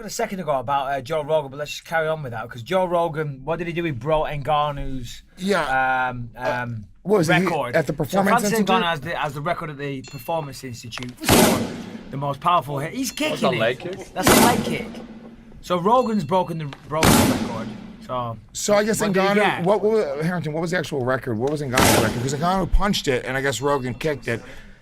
a second ago about Joe Rogan, but let's just carry on with that because Joe Rogan, what did he do? He broke Ngannou's what was record at the Performance Francis Institute? Ngannou has the record at the Performance Institute for the most powerful hit. He's kicking That's a it. leg kick? That's a leg kick. So Rogan's broken the record. So I guess Ngannou, Harrington, what was the actual record? What was Ngannou's record? Because Ngannou punched it, and I guess Rogan kicked it.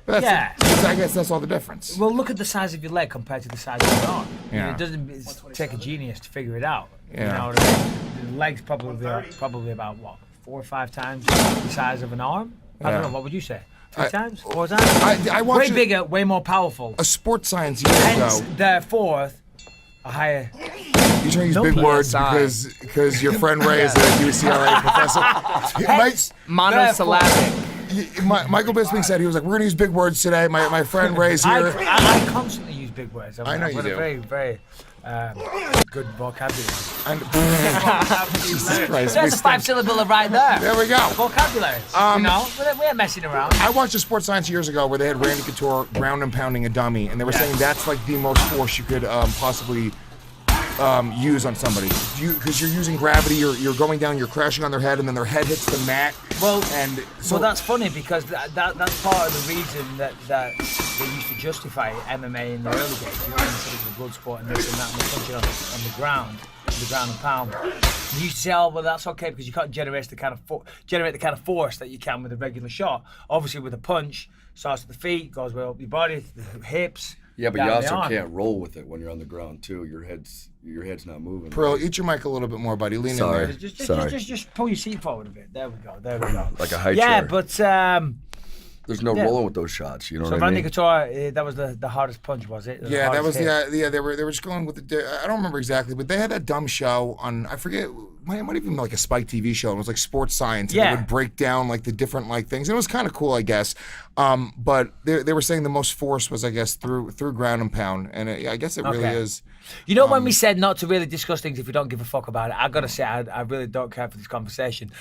But I guess that's all the difference. Well, look at the size of your leg compared to the size of your arm. Yeah. It doesn't take a genius to figure it out. Yeah. You know what I mean? The leg's probably about, what, 4 or 5 times the size of an arm? I don't know, what would you say? 3 times? 4 times? I watched way bigger, way more powerful. a sports science years Hence, ago. therefore, a higher... You trying to use big words because your friend Ray is a UCLA professor. Hence, monosyllabic. Michael Bisping said, he was like, we're going to use big words today. My friend Ray's here. I constantly use big words. I know you do. A very, very good vocabulary. Jesus Christ. There's a 5-syllable right there. There we go. Vocabulary. We ain't messing around. I watched a sports science years ago where they had Randy Couture ground and pounding a dummy, and they were saying that's like the most force you could possibly use on somebody. Because you're using gravity, you're going down, you're crashing on their head, and then their head hits the mat. Well, so that's funny because that's part of the reason that they used to justify MMA in the early days. You know, instead of the blood sport and this and that, and punching on the ground and pound. You used to say, oh, well, that's okay because you can't generate the kind of force that you can with a regular shot. Obviously, with a punch, starts at the feet, goes way up your body, the hips. Yeah, but you also can't roll with it when you're on the ground too. Your head's not moving. Pearl, eat your mic a little bit more, buddy. Lean in there. Just pull your seat forward a bit. There we go. Like a high chair. Yeah, but there's no rolling with those shots. You know what I mean? So Randy Couture, that was the hardest punch, was it? Yeah, that was they were just going with I don't remember exactly, but they had that dumb show on, I forget, might even be like a Spike TV show. It was like sports science. And they would break down like the different like things. And it was kind of cool, I guess. But they were saying the most force was, I guess, through ground and pound, and I guess it really is. You know, when we said not to really discuss things if we don't give a fuck about it, I gotta say I really don't care for this conversation.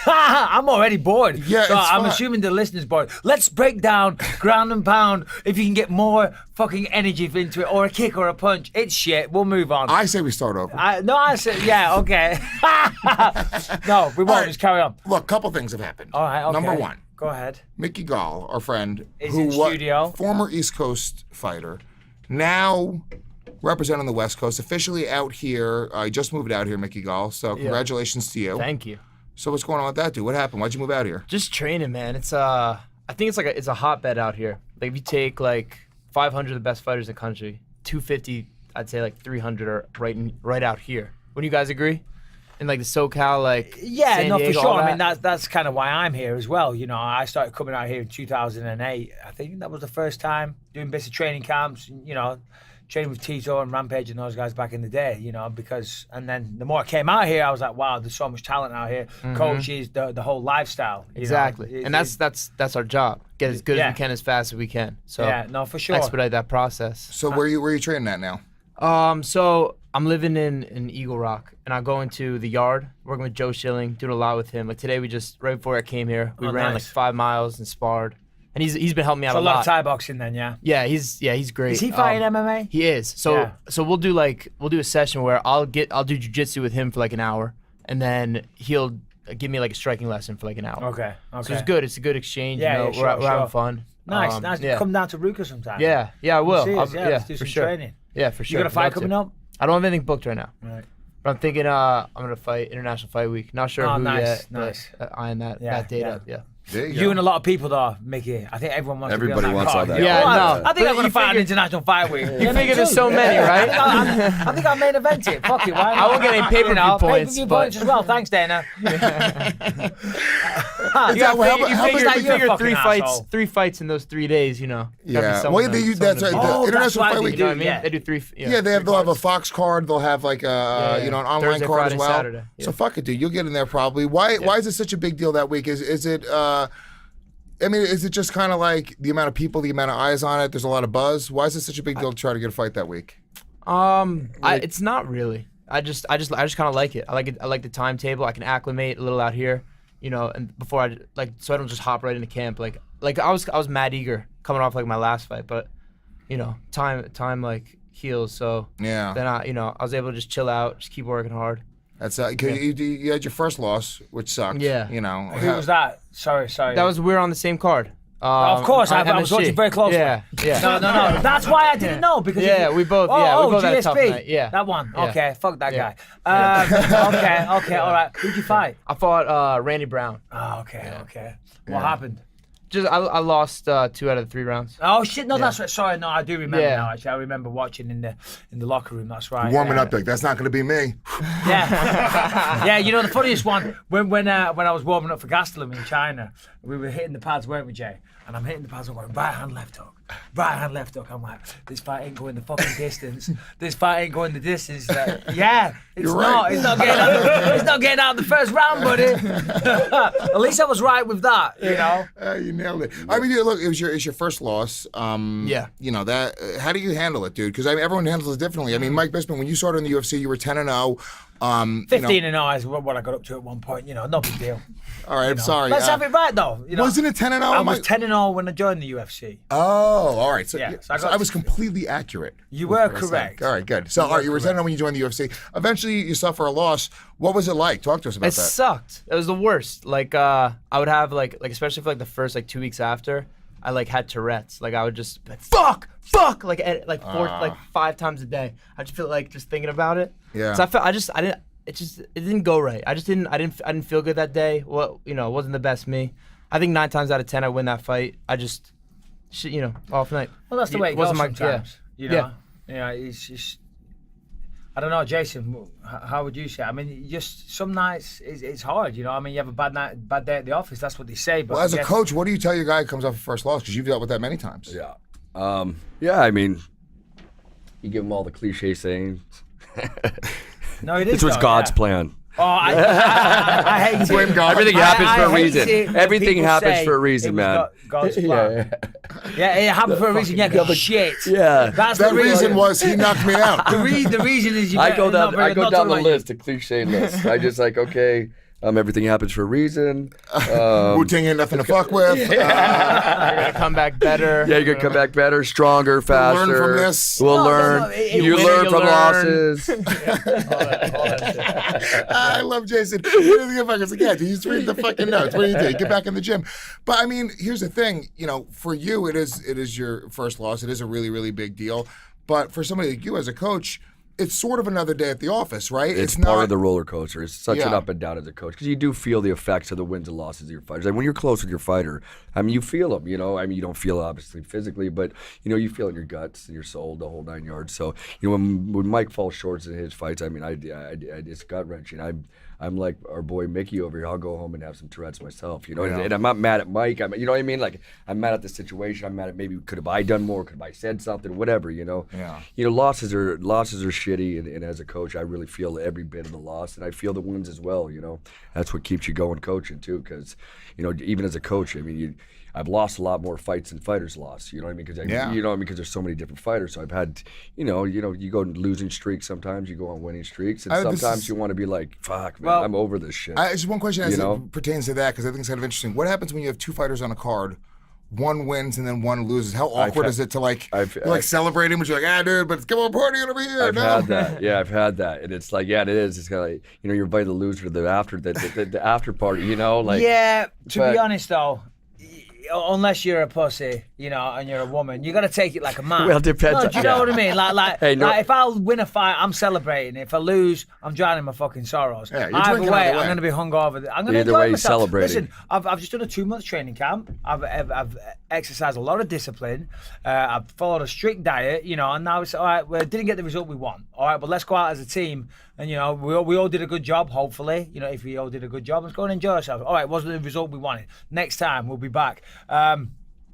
I'm already bored. Yeah, so I'm fine. assuming the listeners bored. Let's break down ground and pound. If you can get more fucking energy into it, or a kick or a punch, it's shit. We'll move on. I say we start over. I said yeah, okay. No, we won't. Right. Just carry on. Look, a couple things have happened. All right. Okay. Number one. Go ahead. Mickey Gall, our friend, Is in studio. Former East Coast fighter, now representing the West Coast, officially out here. I just moved out here, Mickey Gall. So congratulations to you. Thank you. So what's going on with that, dude? What happened? Why'd you move out here? Just training, man. It's I think it's a hotbed out here. Like if you take like 500 of the best fighters in the country, 250, I'd say like 300 are right out here. Wouldn't you guys agree? In like the SoCal, like San for Diego, sure. all I mean, that. that's kind of why I'm here as well. You know, I started coming out here in 2008. I think that was the first time doing bits of training camps. You know, training with Tito and Rampage and those guys back in the day. You know, and then the more I came out here, I was like, wow, there's so much talent out here. Coaches, the whole lifestyle. Exactly, and that's our job. Get as good as we can, as fast as we can. So yeah, no, for sure. Expedite that process. So where you training at now? So I'm living in Eagle Rock, and I go into the yard, working with Joe Schilling, doing a lot with him. Like today, right before I came here, we ran like 5 miles and sparred, and he's been helping me out a a lot lot. of Thai boxing then, yeah. Yeah, he's great. Is he fighting MMA? He is. So we'll do a session where I'll do jiu-jitsu with him for like an hour, and then he'll give me like a striking lesson for like an hour. Okay. So it's good. It's a good exchange. Yeah, you know, we're having fun. Nice. Yeah. Come down to Ruka sometime. Yeah, I will. Let's do for some sure. training. Yeah, for sure. You got a fight coming up? I don't have anything booked right now. Right. But I'm thinking I'm gonna fight International Fight Week. Not sure who yet. Nice. Eyeing that date up. Yeah. You and a lot of people though, Mickey. I think everyone wants Everybody to be on that wants card. all that. Yeah, Well, no. I think I'm But going to you fight an figure- international fight week. You figure there's so many, right? I think I'll main event it. Fuck it. Why not? I won't get any pay-per-view points, Pay-per-view but- points as well. Thanks, Dana. You figure fucking asshole. three fights in those 3 days, you know. Yeah. Well, that's right. The Oh, International that's Fight right, Week. You know what I mean? Yeah. They do three. They'll have a Fox card. They'll have like an online Thursday, card Friday, as well. Saturday. Yeah. So fuck it, dude. You'll get in there probably. Why is it such a big deal that week? Is it? I mean, is it just kind of like the amount of people, the amount of eyes on it? There's a lot of buzz. Why is it such a big deal to try to get a fight that week? It's not really. I just kind of like it. I like the timetable. I can acclimate a little out here, you know, and before so I don't just hop right into camp. Like I was mad eager coming off like my last fight, but you know, time like heels. So Yeah. then I was able to just chill out, just keep working hard. That's you had your first loss, which sucked. Yeah. Who was that? Sorry. We were on the same card. Of course, I was MSG. watching very closely. Yeah. No. That's why I didn't know because we both had a tough GSP. night. Yeah. That one. Yeah. Okay, fuck that Yeah. guy. Okay, all right. Who'd you fight? I fought Randy Brown. Oh, okay. What happened? Just I lost 2 out of the 3 rounds. Oh shit! No, that's right. Sorry, no, I do remember Yeah. now. Actually, I remember watching in the locker room. That's right. warming up like that's not going to be me. Yeah, yeah. You know the funniest one when I was warming up for Gastelum in China, we were hitting the pads, weren't we, Jay? And I'm hitting the pads. I'm going right hand, left hook, right hand, left hook. I'm like, this fight ain't going the fucking distance. This fight ain't going the distance. Yeah, it's You're not. right. It's not getting out. It's not getting out the first round, buddy. At least I was right with that. You know. You nailed it. I mean, look, it's your first loss. Yeah. You know that. How do you handle it, dude? Because everyone handles it differently. I mean, Mike Bisping, when you started in the UFC, you were 10-0. 15-0 is what I got up to at one point. You know, no big deal. All right, I'm sorry. Let's have it right though. You know, Wasn't it 10-0? I was 10-0 when I joined the UFC. Oh, all right. So, Yeah, so I so got I was to- completely accurate. You were That's correct. All right, good. So, all right, you were 10-0 when you joined the UFC. Eventually, you suffer a loss. What was it like? Talk to us about It that. sucked. It was the worst. Like I would have like especially for like the first 2 weeks after, I had Tourette's. Like I would just be like, fuck, like 5 times a day. I just feel like just thinking about it. Yeah. So it didn't go right. I didn't feel good that day. Well, it wasn't the best me. I think 9 times out of 10 I win that fight. I just, off night. Well, that's the way it goes Wasn't my- sometimes. yeah. You know? Yeah, it's just. I don't know, Jason. How would you say? I mean, just some nights it's hard. You know, I mean, you have a bad day at the office. That's what they say. But Well, as I a guess- coach, what do you tell your guy who comes off a first loss? Because you've dealt with that many times. Yeah. Yeah, I mean, you give them all the cliche sayings. no, it is. This was though, God's yeah. plan. Oh, I hate it. Blame God. Everything I- happens I for a hate reason. it when Everything people happens say for a reason, it was man. God's plan. Yeah, it happened for a reason. Yeah, because shit. Yeah. That's That the reason was he knocked me out. The reason is you. I better go down. not I go not down talk the about list, a cliche list. I just okay. Everything happens for a reason. Wu-Tang ain't nothing to fuck with. You're gonna come back better. Yeah, you're gonna come back better, stronger, faster. learn from this. We'll No, learn. no, You win, learn you from learn. losses. All that shit. I love Jason. He doesn't give a fuck. It's like, yeah, dude, you just read the fucking notes. What do you do? Get back in the gym. But I mean, here's the thing. For you, it is your first loss. It is a really, really big deal. But for somebody like you as a coach, it's sort of another day at the office, right? It's not part of the roller coaster. It's such an Yeah. up and down as a coach because you do feel the effects of the wins and losses of your fighters. And when you're close with your fighter, I mean, you feel them. I mean, you don't feel it obviously physically, but you feel it in your guts and your soul, the whole 9 yards. So when Mike falls short in his fights, I mean, it's gut wrenching. I'm like our boy Mickey over here. I'll go home and have some Tourette's myself, And I'm not mad at Mike. You know what I mean? Like I'm mad at the situation. I'm mad at maybe could have I done more? Could have I said something? Whatever, Yeah. Losses are shitty, and as a coach, I really feel every bit of the loss, and I feel the wins as well. That's what keeps you going coaching too, because even as a coach, I mean I've lost a lot more fights than fighters lost. You know what I mean? Because because there's so many different fighters. So I've had, you go on losing streaks sometimes. You go on winning streaks, and sometimes you want to be like, "Fuck, man, I'm over this shit." Just one question as it pertains to that, because I think it's kind of interesting. What happens when you have 2 fighters on a card? One wins and then one loses. How awkward is it to you're celebrating, but you're like, dude, but come on, party over here. I've had that. Yeah, I've had that, and it's like, it is. It's kind of like, you're inviting the loser to the after party. Yeah, to be honest though, unless you're a pussy, and you're a woman, you got to take it like a man. Well, it depends. No, do you know what I mean? Like if I win a fight, I'm celebrating. If I lose, I'm drowning my fucking sorrows. Yeah, you're Either drinking way, either way. I'm going to be hungover. I'm going to Either enjoy way, you're myself. celebrating. Listen, I've just done a 2-month training camp. I've exercised a lot of discipline. I've followed a strict diet, and now it's all right. We didn't get the result we want. All right, but let's go out as a team. And we all did a good job. Hopefully, if we all did a good job, let's go and enjoy ourselves. All right, wasn't the result we wanted. Next time we'll be back.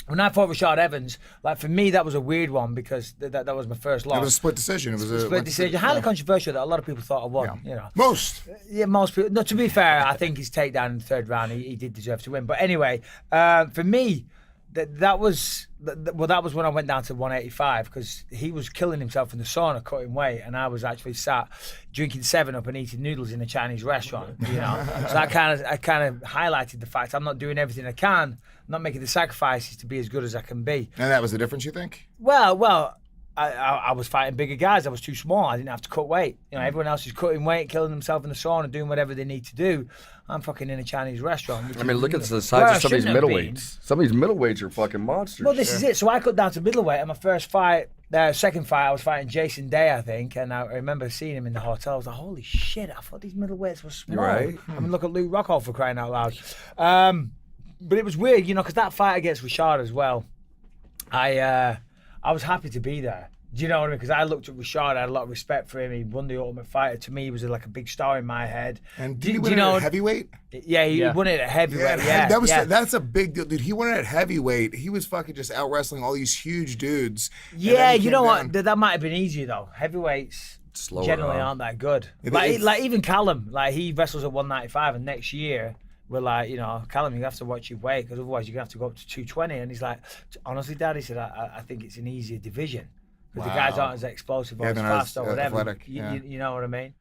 When I fought Rashad Evans, for me that was a weird one because that was my first loss. It was a split decision. It was a split decision, highly controversial that a lot of people thought I won. Most. Yeah, most people. No, to be fair, I think his takedown in the 3rd round, he did deserve to win. But anyway, for me, that was when I went down to 185 because he was killing himself in the sauna, cutting weight, and I was actually sat drinking 7-Up and eating noodles in a Chinese restaurant. So that kind of highlighted the fact I'm not doing everything I can, I'm not making the sacrifices to be as good as I can be. And that was the difference, you think? Well, I was fighting bigger guys. I was too small. I didn't have to cut weight. You know, everyone else is cutting weight, killing themselves in the sauna, doing whatever they need to do. I'm fucking in a Chinese restaurant. I mean, look at the size of some of these middleweights. Some of these middleweights are fucking monsters. Well, this is it. So I cut down to middleweight. And my first fight, second fight, I was fighting Jason Day, I think. And I remember seeing him in the hotel. I was like, holy shit, I thought these middleweights were small. Right. I mean, look at Luke Rockhold for crying out loud. But it was weird, you know, because that fight against Rashad as well, I was happy to be there. Do you know what I mean? Because I looked at Rashad, I had a lot of respect for him. He won the Ultimate Fighter. To me, he was like a big star in my head. And did he win it at heavyweight? Yeah, he won it at heavyweight. That's a big deal, dude. He won it at heavyweight. He was fucking just out wrestling all these huge dudes. Yeah, you know what? That might have been easier though. Heavyweights generally aren't that good. Like even Callum, like he wrestles at 195, and next year we're like, you know, Callum, you have to watch your weight because otherwise you're gonna have to go up to 220. And he's like, honestly, Dad, he said, I think it's an easier division. Because the guys aren't as explosive or as fast or whatever. Athletic, you know what I mean?